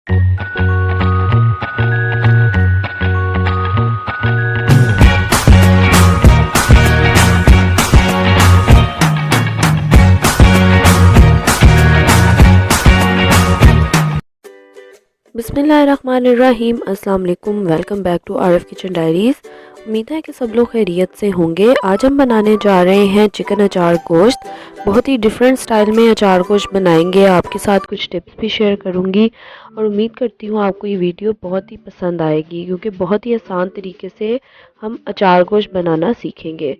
बिस्मिल्लाहिर्रहमानिर्रहीम। अस्सलाम वालेकुम। Welcome back to RF kitchen diaries. उम्मीद है कि सब लोग खैरियत से होंगे। आज हम बनाने जा रहे हैं चिकन अचार गोश्त। बहुत ही डिफरेंट स्टाइल में अचार गोश्त बनाएंगे। आपके साथ कुछ टिप्स भी शेयर करूंगी और उम्मीद करती हूँ आपको ये वीडियो बहुत ही पसंद आएगी, क्योंकि बहुत ही आसान तरीके से हम अचार गोश्त बनाना सीखेंगे।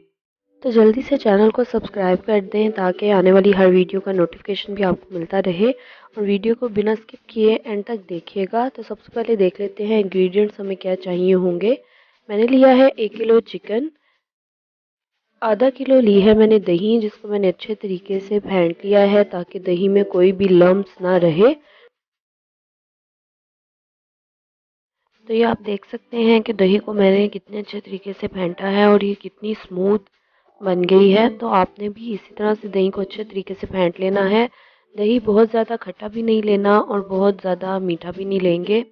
तो जल्दी से चैनल को सब्सक्राइब कर दें ताकि आने वाली हर वीडियो का नोटिफिकेशन भी आपको मिलता रहे, और वीडियो को बिना स्किप किए एंड तक देखिएगा। तो सबसे पहले देख लेते हैं इंग्रेडिएंट्स हमें क्या चाहिए होंगे। मैंने लिया है 1 किलो चिकन, आधा किलो ली है मैंने दही, जिसको मैंने अच्छे तरीके से फेंट लिया है ताकि दही में कोई भी लम्स ना रहे। तो ये आप देख सकते हैं कि दही को मैंने कितने अच्छे तरीके से फेंटा है और ये कितनी स्मूथ बन गई है। तो आपने भी इसी तरह से दही को अच्छे तरीके से फेंट लेना है। दही बहुत ज़्यादा खट्टा भी नहीं लेना और बहुत ज़्यादा मीठा भी नहीं लेंगे।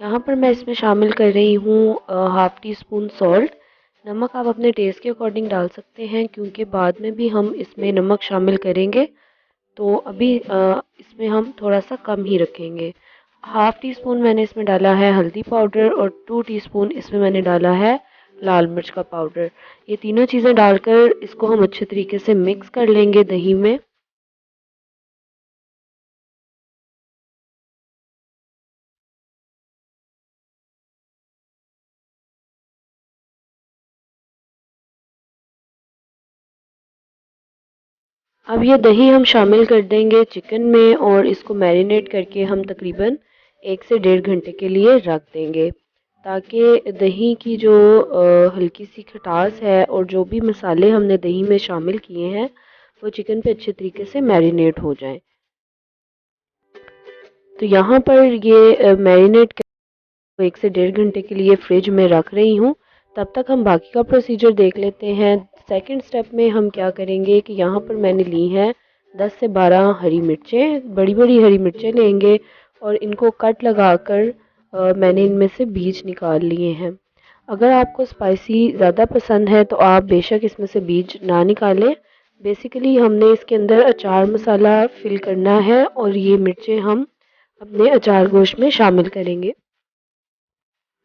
यहाँ पर मैं इसमें शामिल कर रही हूँ हाफ़ टी स्पून सॉल्ट। नमक आप अपने टेस्ट के अकॉर्डिंग डाल सकते हैं, क्योंकि बाद में भी हम इसमें नमक शामिल करेंगे, तो अभी इसमें हम थोड़ा सा कम ही रखेंगे। हाफ़ टी स्पून मैंने इसमें डाला है हल्दी पाउडर और 2 टीस्पून इसमें मैंने डाला है लाल मिर्च का पाउडर। ये तीनों चीज़ें डालकर इसको हम अच्छे तरीके से मिक्स कर लेंगे दही में। अब ये दही हम शामिल कर देंगे चिकन में और इसको मैरिनेट करके हम तकरीबन 1 से 1.5 घंटे के लिए रख देंगे, ताकि दही की जो हल्की सी खटास है और जो भी मसाले हमने दही में शामिल किए हैं वो चिकन पे अच्छे तरीके से मैरिनेट हो जाएं। तो यहाँ पर ये मैरिनेट कर 1 से 1.5 घंटे के लिए फ्रिज में रख रही हूँ। तब तक हम बाकी का प्रोसीजर देख लेते हैं। सेकंड स्टेप में हम क्या करेंगे कि यहाँ पर मैंने ली हैं 10 से 12 हरी मिर्चें, बड़ी बड़ी हरी मिर्चें लेंगे और इनको कट लगाकर मैंने इनमें से बीज निकाल लिए हैं। अगर आपको स्पाइसी ज़्यादा पसंद है तो आप बेशक इसमें से बीज ना निकालें। बेसिकली हमने इसके अंदर अचार मसाला फिल करना है और ये मिर्चें हम अपने अचार गोश्त में शामिल करेंगे।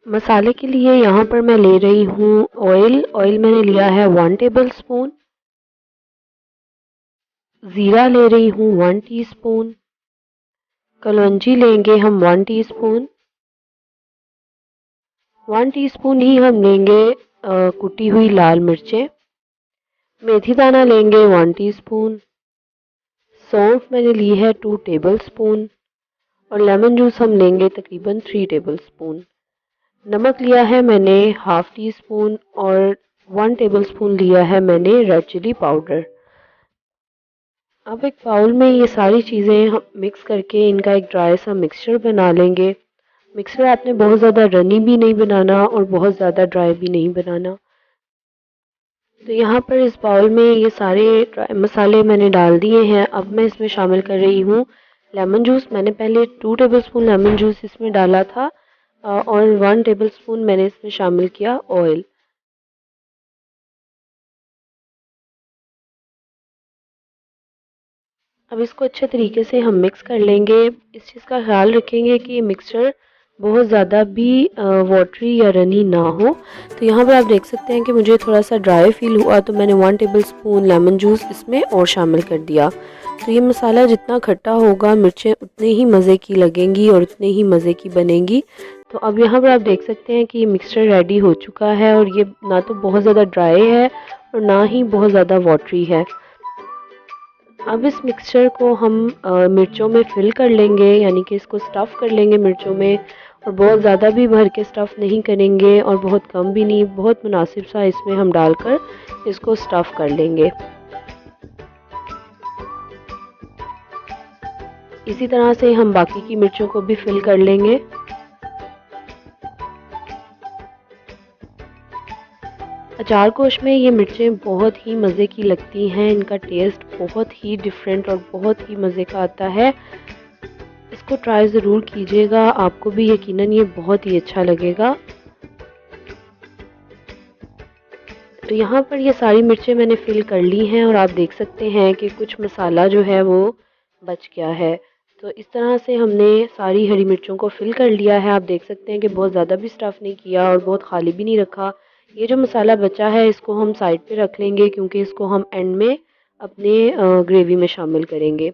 मसाले के लिए यहाँ पर मैं ले रही हूँ ऑयल। ऑयल मैंने लिया है 1 टेबल स्पून। ज़ीरा ले रही हूँ 1 टीस्पून। कलौंजी लेंगे हम 1 टीस्पून। 1 टीस्पून ही हम लेंगे कुटी हुई लाल मिर्चें। मेथी दाना लेंगे 1 टीस्पून। सौंफ मैंने ली है 2 टेबल स्पून और लेमन जूस हम लेंगे तकरीबन 3 टेबल स्पून। नमक लिया है मैंने हाफ़ टी स्पून और 1 टेबल स्पून लिया है मैंने रेड चिली पाउडर। अब एक बाउल में ये सारी चीज़ें हम मिक्स करके इनका एक ड्राई सा मिक्सचर बना लेंगे। मिक्सचर आपने बहुत ज़्यादा रनी भी नहीं बनाना और बहुत ज़्यादा ड्राई भी नहीं बनाना। तो यहाँ पर इस बाउल में ये सारे ड्राई मसाले मैंने डाल दिए हैं। अब मैं इसमें शामिल कर रही हूँ लेमन जूस। मैंने पहले 2 टेबल स्पून लेमन जूस इसमें डाला था और 1 टेबल स्पून मैंने इसमें शामिल किया ऑयल। अब इसको अच्छे तरीके से हम मिक्स कर लेंगे। इस चीज़ का ख्याल रखेंगे कि ये मिक्सचर बहुत ज़्यादा भी वाटरी या रनी ना हो। तो यहाँ पर आप देख सकते हैं कि मुझे थोड़ा सा ड्राई फील हुआ, तो मैंने 1 टेबल स्पून लेमन जूस इसमें और शामिल कर दिया। तो ये मसाला जितना खट्टा होगा मिर्चें उतने ही मज़े की लगेंगी और उतने ही मज़े की बनेंगी। तो अब यहाँ पर आप देख सकते हैं कि ये मिक्सचर रेडी हो चुका है और ये ना तो बहुत ज़्यादा ड्राई है और ना ही बहुत ज़्यादा वाटरी है। अब इस मिक्सचर को हम मिर्चों में फिल कर लेंगे, यानी कि इसको स्टफ़ कर लेंगे मिर्चों में। और बहुत ज़्यादा भी भर के स्टफ़ नहीं करेंगे और बहुत कम भी नहीं, बहुत मुनासिब सा इसमें हम डालकर इसको स्टफ़ कर लेंगे। इसी तरह से हम बाकी की मिर्चों को भी फिल कर लेंगे। अचार गोश्त में ये मिर्चें बहुत ही मज़े की लगती हैं। इनका टेस्ट बहुत ही डिफरेंट और बहुत ही मज़े का आता है। इसको ट्राई ज़रूर कीजिएगा, आपको भी यकीनन ये बहुत ही अच्छा लगेगा। तो यहाँ पर ये सारी मिर्चें मैंने फिल कर ली हैं और आप देख सकते हैं कि कुछ मसाला जो है वो बच गया है। तो इस तरह से हमने सारी हरी मिर्चों को फिल कर लिया है। आप देख सकते हैं कि बहुत ज़्यादा भी स्टफ़ नहीं किया और बहुत खाली भी नहीं रखा। ये जो मसाला बचा है इसको हम साइड पे रख लेंगे, क्योंकि इसको हम एंड में अपने ग्रेवी में शामिल करेंगे।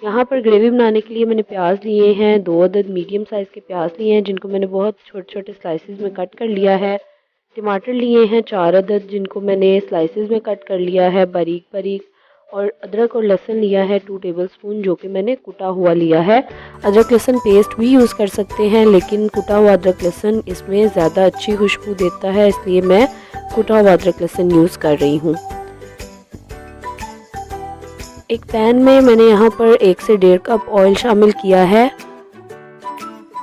यहाँ पर ग्रेवी बनाने के लिए मैंने प्याज लिए हैं, 2 अदद मीडियम साइज़ के प्याज लिए हैं जिनको मैंने बहुत छोटे छोटे स्लाइसेस में कट कर लिया है। टमाटर लिए हैं 4 अदद जिनको मैंने स्लाइसेस में कट कर लिया है बारीक बारीक। और अदरक और लहसुन लिया है 2 टेबलस्पून जो कि मैंने कुटा हुआ लिया है। अदरक लहसुन पेस्ट भी यूज़ कर सकते हैं, लेकिन कुटा हुआ अदरक लहसुन इसमें ज़्यादा अच्छी खुशबू देता है, इसलिए मैं कुटा हुआ अदरक लहसुन यूज़ कर रही हूँ। एक पैन में मैंने यहाँ पर 1 से 1.5 कप ऑयल शामिल किया है।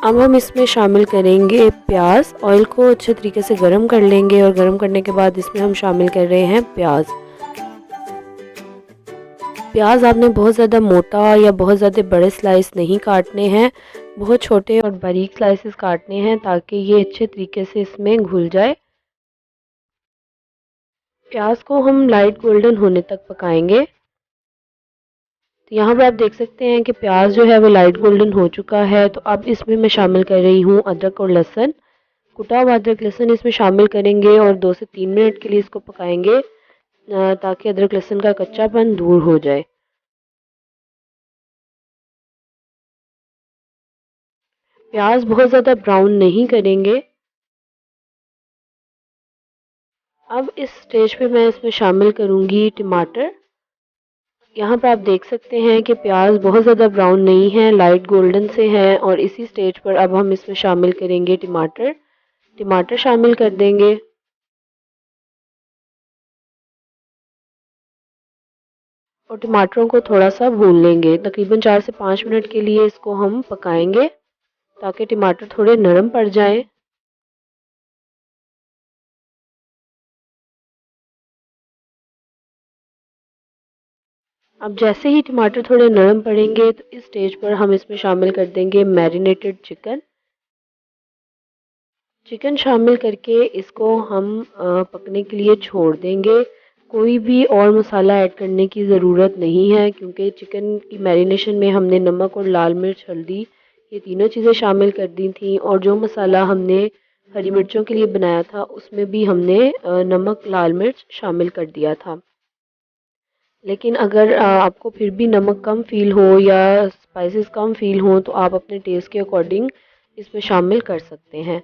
अब हम इसमें शामिल करेंगे प्याज। ऑयल को अच्छे तरीके से गर्म कर लेंगे और गर्म करने के बाद इसमें हम शामिल कर रहे हैं प्याज। प्याज आपने बहुत ज़्यादा मोटा या बहुत ज़्यादा बड़े स्लाइस नहीं काटने हैं, बहुत छोटे और बारीक स्लाइसेस काटने हैं ताकि ये अच्छे तरीके से इसमें घुल जाए। प्याज को हम लाइट गोल्डन होने तक पकाएंगे। तो यहाँ पर आप देख सकते हैं कि प्याज जो है वो लाइट गोल्डन हो चुका है। तो अब इसमें मैं शामिल कर रही हूँ अदरक और लहसुन। कुटा हुआ अदरक लहसुन इसमें शामिल करेंगे और 2 से 3 मिनट के लिए इसको पकाएंगे ताकि अदरक लहसुन का कच्चापन दूर हो जाए। प्याज बहुत ज़्यादा ब्राउन नहीं करेंगे। अब इस स्टेज पे मैं इसमें शामिल करूँगी टमाटर। यहाँ पर आप देख सकते हैं कि प्याज बहुत ज़्यादा ब्राउन नहीं है, लाइट गोल्डन से है। और इसी स्टेज पर अब हम इसमें शामिल करेंगे टमाटर। टमाटर शामिल कर देंगे। और टमाटरों को थोड़ा सा भून लेंगे, तकरीबन 4 से 5 मिनट के लिए इसको हम पकाएंगे ताकि टमाटर थोड़े नरम पड़ जाएं। अब जैसे ही टमाटर थोड़े नरम पड़ेंगे तो इस स्टेज पर हम इसमें शामिल कर देंगे मैरिनेटेड चिकन। चिकन शामिल करके इसको हम पकने के लिए छोड़ देंगे। कोई भी और मसाला ऐड करने की ज़रूरत नहीं है, क्योंकि चिकन की मैरिनेशन में हमने नमक और लाल मिर्च, हल्दी ये तीनों चीज़ें शामिल कर दी थी। और जो मसाला हमने हरी मिर्चों के लिए बनाया था उसमें भी हमने नमक, लाल मिर्च शामिल कर दिया था। लेकिन अगर आपको फिर भी नमक कम फ़ील हो या स्पाइसेस कम फ़ील हों तो आप अपने टेस्ट के अकॉर्डिंग इसमें शामिल कर सकते हैं।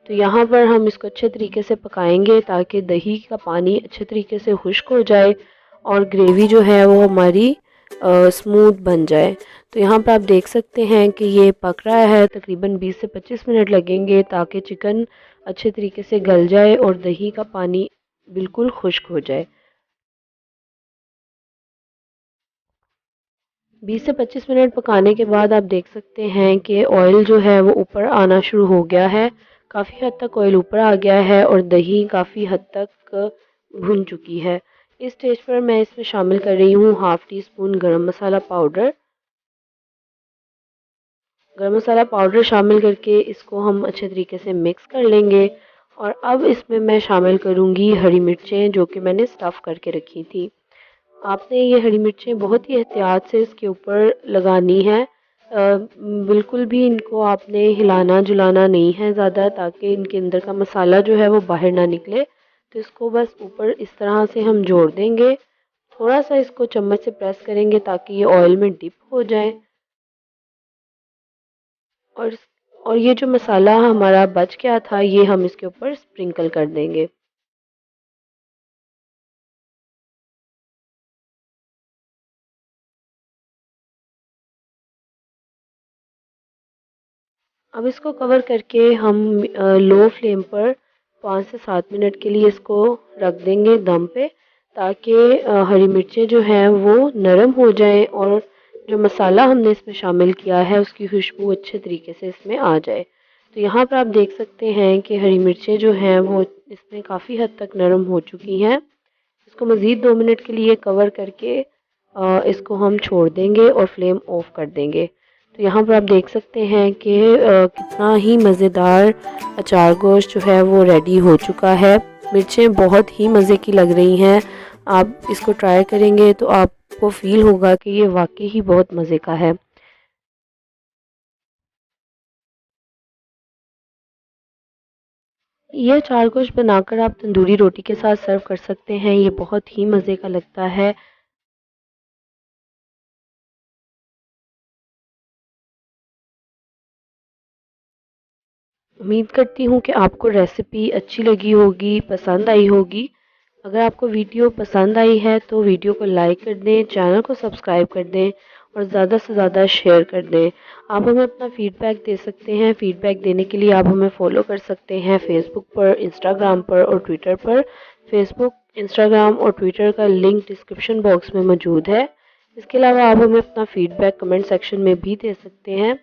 तो यहाँ पर हम इसको अच्छे तरीके से पकाएंगे ताकि दही का पानी अच्छे तरीके से खुश्क हो जाए और ग्रेवी जो है वो हमारी स्मूथ बन जाए। तो यहाँ पर आप देख सकते हैं कि ये पक रहा है। तकरीबन 20 से 25 मिनट लगेंगे ताकि चिकन अच्छे तरीके से गल जाए और दही का पानी बिल्कुल खुश्क हो जाए। 20 से 25 मिनट पकाने के बाद आप देख सकते हैं कि ऑयल जो है वो ऊपर आना शुरू हो गया है। काफ़ी हद तक ऑयल ऊपर आ गया है और दही काफ़ी हद तक भुन चुकी है। इस स्टेज पर मैं इसमें शामिल कर रही हूँ हाफ़ टी स्पून गरम मसाला पाउडर। गरम मसाला पाउडर शामिल करके इसको हम अच्छे तरीके से मिक्स कर लेंगे। और अब इसमें मैं शामिल करूँगी हरी मिर्चें जो कि मैंने स्टफ़ करके रखी थी। आपने ये हरी मिर्चें बहुत ही एहतियात से इसके ऊपर लगानी है। बिल्कुल भी इनको आपने हिलाना जुलाना नहीं है ज़्यादा, ताकि इनके अंदर का मसाला जो है वो बाहर ना निकले। तो इसको बस ऊपर इस तरह से हम जोड़ देंगे। थोड़ा सा इसको चम्मच से प्रेस करेंगे ताकि ये ऑयल में डिप हो जाए। और और ये जो मसाला हमारा बच गया था ये हम इसके ऊपर स्प्रिंकल कर देंगे। अब इसको कवर करके हम लो फ्लेम पर 5 से 7 मिनट के लिए इसको रख देंगे दम पे, ताकि हरी मिर्चें जो हैं वो नरम हो जाएं और जो मसाला हमने इसमें शामिल किया है उसकी खुशबू अच्छे तरीके से इसमें आ जाए। तो यहाँ पर आप देख सकते हैं कि हरी मिर्चें जो हैं वो इसमें काफ़ी हद तक नरम हो चुकी हैं। इसको मज़ीद 2 मिनट के लिए कवर करके इसको हम छोड़ देंगे और फ्लेम ऑफ कर देंगे। तो यहाँ पर आप देख सकते हैं कि कितना ही मज़ेदार अचार गोश्त जो है वो रेडी हो चुका है। मिर्चें बहुत ही मज़े की लग रही हैं। आप इसको ट्राई करेंगे तो आपको फ़ील होगा कि ये वाकई ही बहुत मज़े का है। ये अचार गोश्त बनाकर आप तंदूरी रोटी के साथ सर्व कर सकते हैं। ये बहुत ही मज़े का लगता है। उम्मीद करती हूँ कि आपको रेसिपी अच्छी लगी होगी, पसंद आई होगी। अगर आपको वीडियो पसंद आई है तो वीडियो को लाइक कर दें, चैनल को सब्सक्राइब कर दें और ज़्यादा से ज़्यादा शेयर कर दें। आप हमें अपना फ़ीडबैक दे सकते हैं। फ़ीडबैक देने के लिए आप हमें फ़ॉलो कर सकते हैं फेसबुक पर, इंस्टाग्राम पर और ट्विटर पर। फेसबुक, इंस्टाग्राम और ट्विटर का लिंक डिस्क्रिप्शन बॉक्स में मौजूद है। इसके अलावा आप हमें अपना फ़ीडबैक कमेंट सेक्शन में भी दे सकते हैं।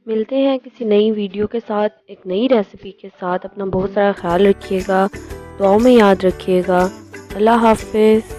मिलते हैं किसी नई वीडियो के साथ, एक नई रेसिपी के साथ। अपना बहुत सारा ख्याल रखिएगा, दुआओं में याद रखिएगा। अल्लाह हाफ़िज़।